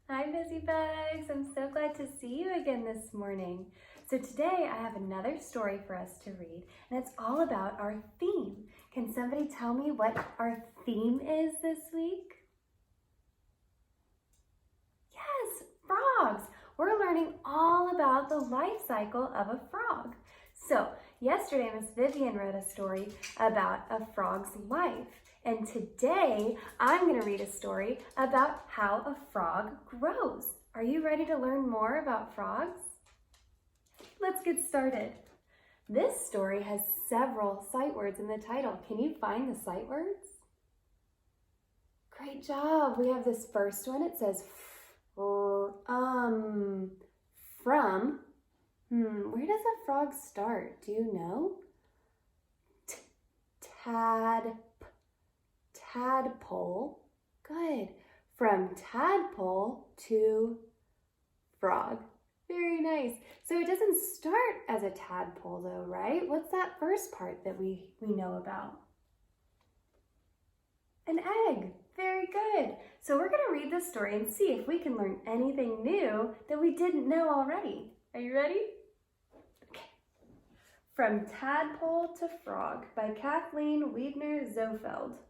Hi, Busy Bugs. I'm so glad to see you again this morning. So today I have another story for us to read, and it's all about our theme. Can somebody tell me what our theme is this week? Yes, frogs. We're learning all about the life cycle of a frog. So yesterday, Miss Vivian read a story about a frog's life. And today, I'm going to read a story about how a frog grows. Are you ready to learn more about frogs? Let's get started. This story has several sight words in the title. Can you find the sight words? Great job. We have this first one. It says from. Where does a frog start? Do you know? Tadpole. Good. From tadpole to frog. Very nice. So it doesn't start as a tadpole though, right? What's that first part that we know about? An egg. Very good. So we're going to read this story and see if we can learn anything new that we didn't know already. Are you ready? Okay. From Tadpole to Frog by Kathleen Wiedner-Zofeld.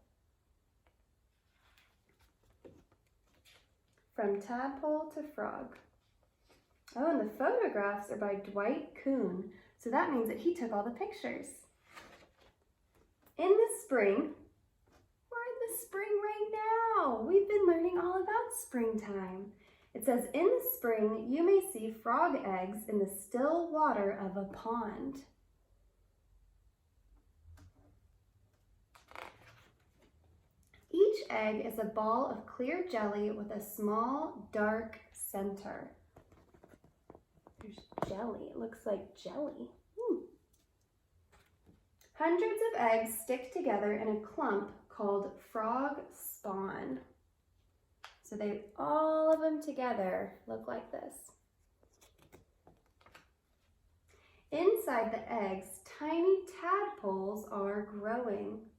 From Tadpole to Frog. Oh, and the photographs are by Dwight Kuhn, so that means that he took all the pictures. In the spring, we're in the spring right now. We've been learning all about springtime. It says, in the spring, you may see frog eggs in the still water of a pond. Each egg is a ball of clear jelly with a small, dark center. There's jelly. It looks like jelly. Hundreds of eggs stick together in a clump called frog spawn. So all of them together look like this. Inside the eggs, tiny tadpoles are growing.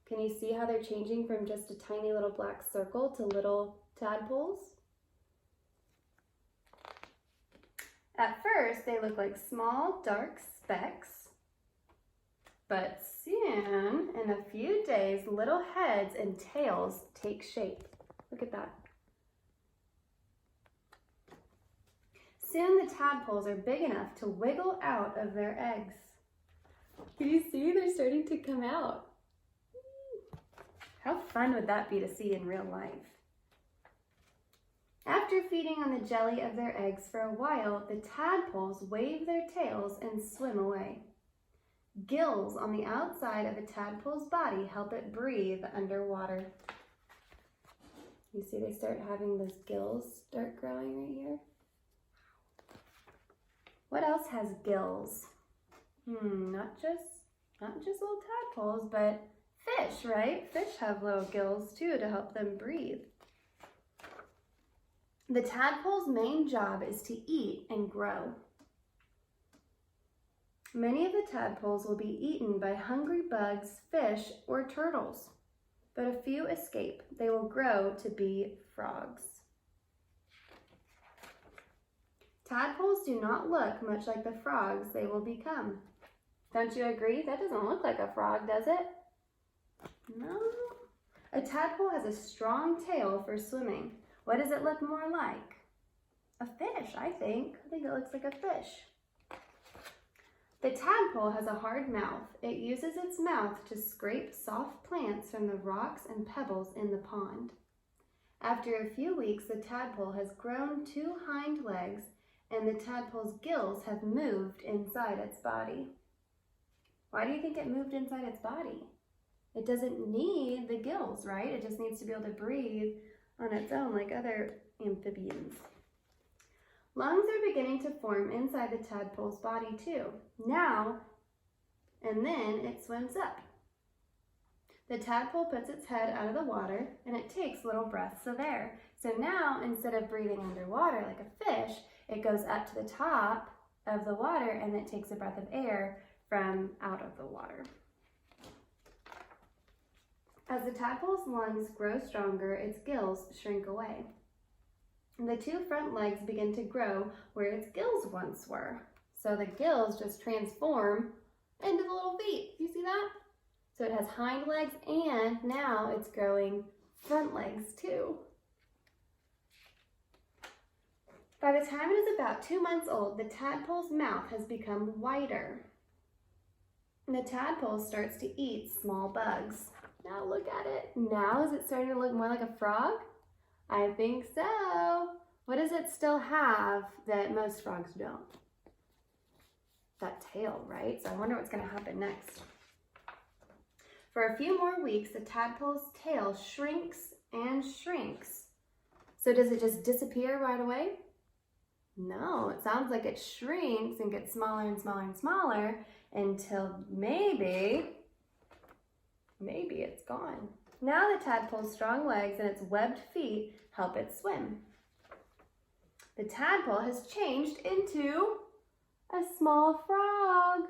Can you see how they're changing from just a tiny little black circle to little tadpoles? At first, they look like small, dark specks, but soon, in a few days, little heads and tails take shape. Look at that. Soon the tadpoles are big enough to wiggle out of their eggs. Can you see they're starting to come out? How fun would that be to see in real life? After feeding on the jelly of their eggs for a while, the tadpoles wave their tails and swim away. Gills on the outside of a tadpole's body help it breathe underwater. You see they start having those gills start growing right here? What else has gills? Not just little tadpoles, but fish, right? Fish have little gills too to help them breathe. The tadpole's main job is to eat and grow. Many of the tadpoles will be eaten by hungry bugs, fish, or turtles, but a few escape. They will grow to be frogs. Tadpoles do not look much like the frogs they will become. Don't you agree? That doesn't look like a frog, does it? No. A tadpole has a strong tail for swimming. What does it look more like? A fish, I think. I think it looks like a fish. The tadpole has a hard mouth. It uses its mouth to scrape soft plants from the rocks and pebbles in the pond. After a few weeks, the tadpole has grown 2 hind legs, and the tadpole's gills have moved inside its body. Why do you think it moved inside its body? It doesn't need the gills, right? It just needs to be able to breathe on its own like other amphibians. Lungs are beginning to form inside the tadpole's body too. Now, and then it swims up. The tadpole puts its head out of the water and it takes little breaths of air. So now, instead of breathing underwater like a fish, it goes up to the top of the water and it takes a breath of air from out of the water. As the tadpole's lungs grow stronger, its gills shrink away. And the two front legs begin to grow where its gills once were. So the gills just transform into the little feet. You see that? So it has hind legs and now it's growing front legs too. By the time it is about 2 months old, the tadpole's mouth has become wider. And the tadpole starts to eat small bugs. Now look at it. Now is it starting to look more like a frog? I think so. What does it still have that most frogs don't? That tail, right? So I wonder what's going to happen next. For a few more weeks, the tadpole's tail shrinks and shrinks. So does it just disappear right away? No, it sounds like it shrinks and gets smaller and smaller and smaller until maybe it's gone. Now the tadpole's strong legs and its webbed feet help it swim. The tadpole has changed into a small frog.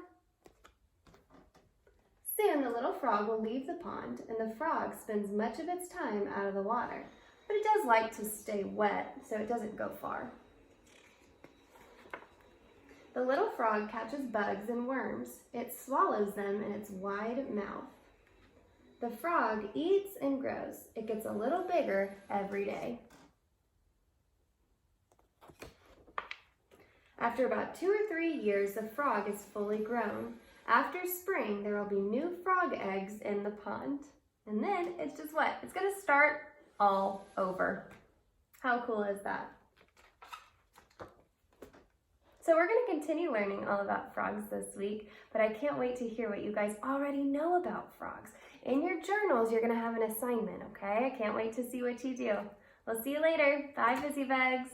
Soon the little frog will leave the pond and the frog spends much of its time out of the water. But it does like to stay wet, so it doesn't go far. The little frog catches bugs and worms. It swallows them in its wide mouth. The frog eats and grows. It gets a little bigger every day. After about 2 or 3 years, the frog is fully grown. After spring, there will be new frog eggs in the pond. And then it's just what? It's going to start all over. How cool is that? So we're going to continue learning all about frogs this week, but I can't wait to hear what you guys already know about frogs. In your journals, you're going to have an assignment, okay? I can't wait to see what you do. We'll see you later. Bye, Busy Bugs.